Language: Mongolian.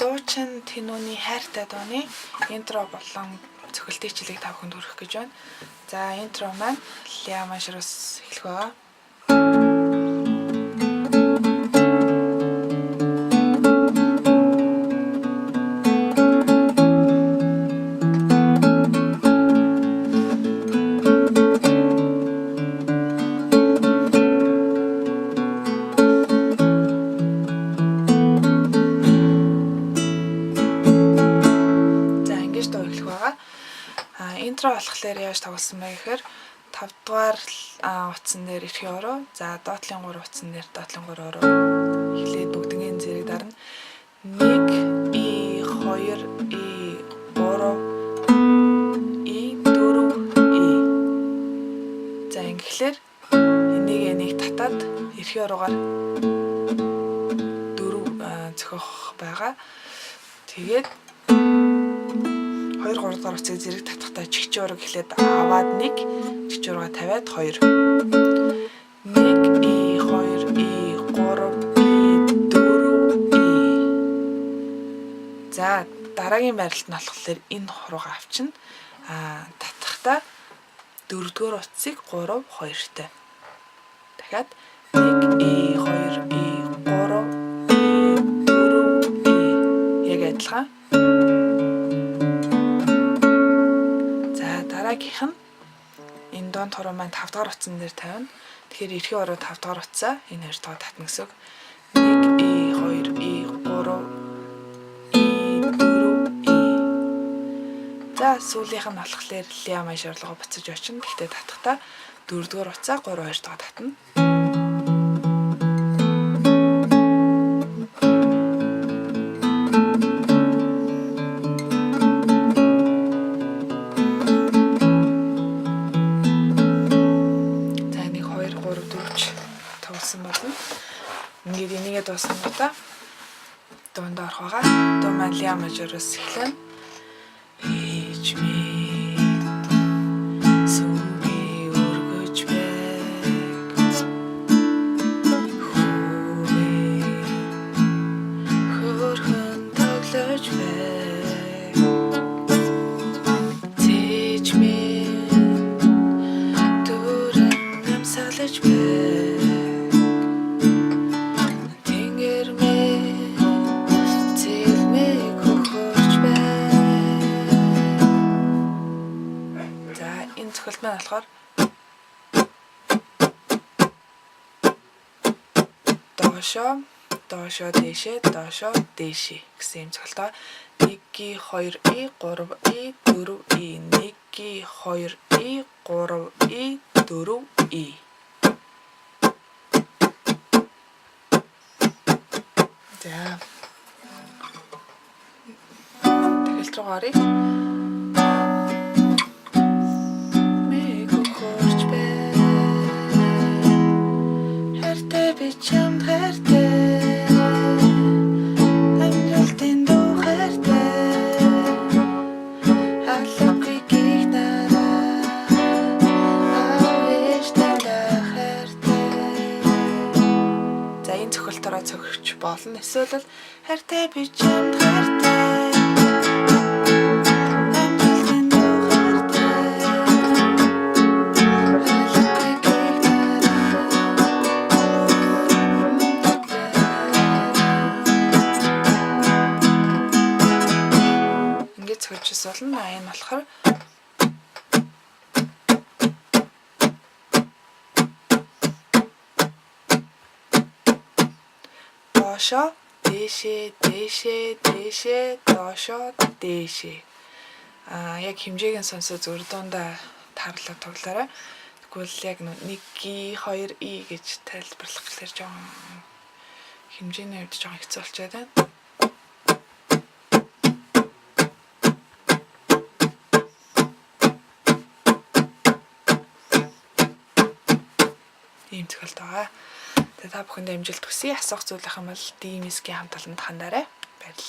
дуучин Тэнүүний хайртай дууны интро болон цохилтын хичээлийг та бүхэнд хүргэх гэж байна. За интро маань Лиа Машраас эхлэх байгаа. Интро болохоор яаж тоглосон бэ гэхээр 5 дугаар утсан дээр ирэхээ ороо, за доотлын 3 утсан дээр доотлын 3 ороо эхлээд бүгднийг зэрэг дарна. 1 и 2 и 3 и 4 и. За ингэхлээр энийг нэг татаад ирэхээ ороогаар 4 зохиох байгаа. Тэгээд 2 3 дугаар утсыг зэрэг татахтаа чигч ураг эхлээд аваад 1 чигч ургаа тавиад 2 1 и 2 и 3 и 4 и. За дараагийн байралт нь болохоор энэ хуруугаа авчна. Татахтаа 4 дугаар утсыг 3 2-тай. Дахиад 1 и 2 и 3 и 4 и. Яг адилхан. Дараагийнх нь энэ доон хороо маань 5 дугаар утсан дээр тавина. Тэгэхээр эрхээ ороо 5 дугаар утсаа энэ хоёр тоо татна гэсэн үг. 1 и 2 и 3 и 4 и. За сүүлийнх нь болохоор Лиа маш орлогоо буцаж очино. Гэхдээ татахтаа 4 дугаар утсаа 3 2 тоо татна. Ингээд энийгээ дуусангуудаа дуунд орох байгаа. Дуу маань Лиа мажороос эхлэн ээж минь сүги өргөж байг хөөе хөрхөн тоглож байг ээж минь дүрэн амсалж байг. Цохилт маань болохоор доошо дээшээ доошо дээшээ гэсэн юм цохилтоо 1-ийн 2-ийн 3-ийн 4-ийн 1-ийн 2-ийн 3-ийн 4-ийн. За тэгэлт рүү гарыг. Чамд хайртай амжилтын дуу хайртай халуугүй гихнараа авэж тандаа хайртай. За энэ цохилтороо цохирч болно. Эсвэл хайртай би чамд хайртай цохилчс болно. Энэ болохоор доошо дээшээ дээшээ дээшээ доошо дээшээ. Яг хэмжээг нь сонсоо зөв дундаа таарлаа тоглоорой. Тэгвэл яг 1-ийн 2-ийн гэж тайлбарлах гэхээр жоохон хэмжээний хувьд жоохон хэцүү болчиход байна. Ийм цохилт байгаа. Тэгээ та бүхэнд амжилт хүсье. Асуух зүйл ах юм бол DMS-ийн хамт олонд хандаарай. Баярлалаа.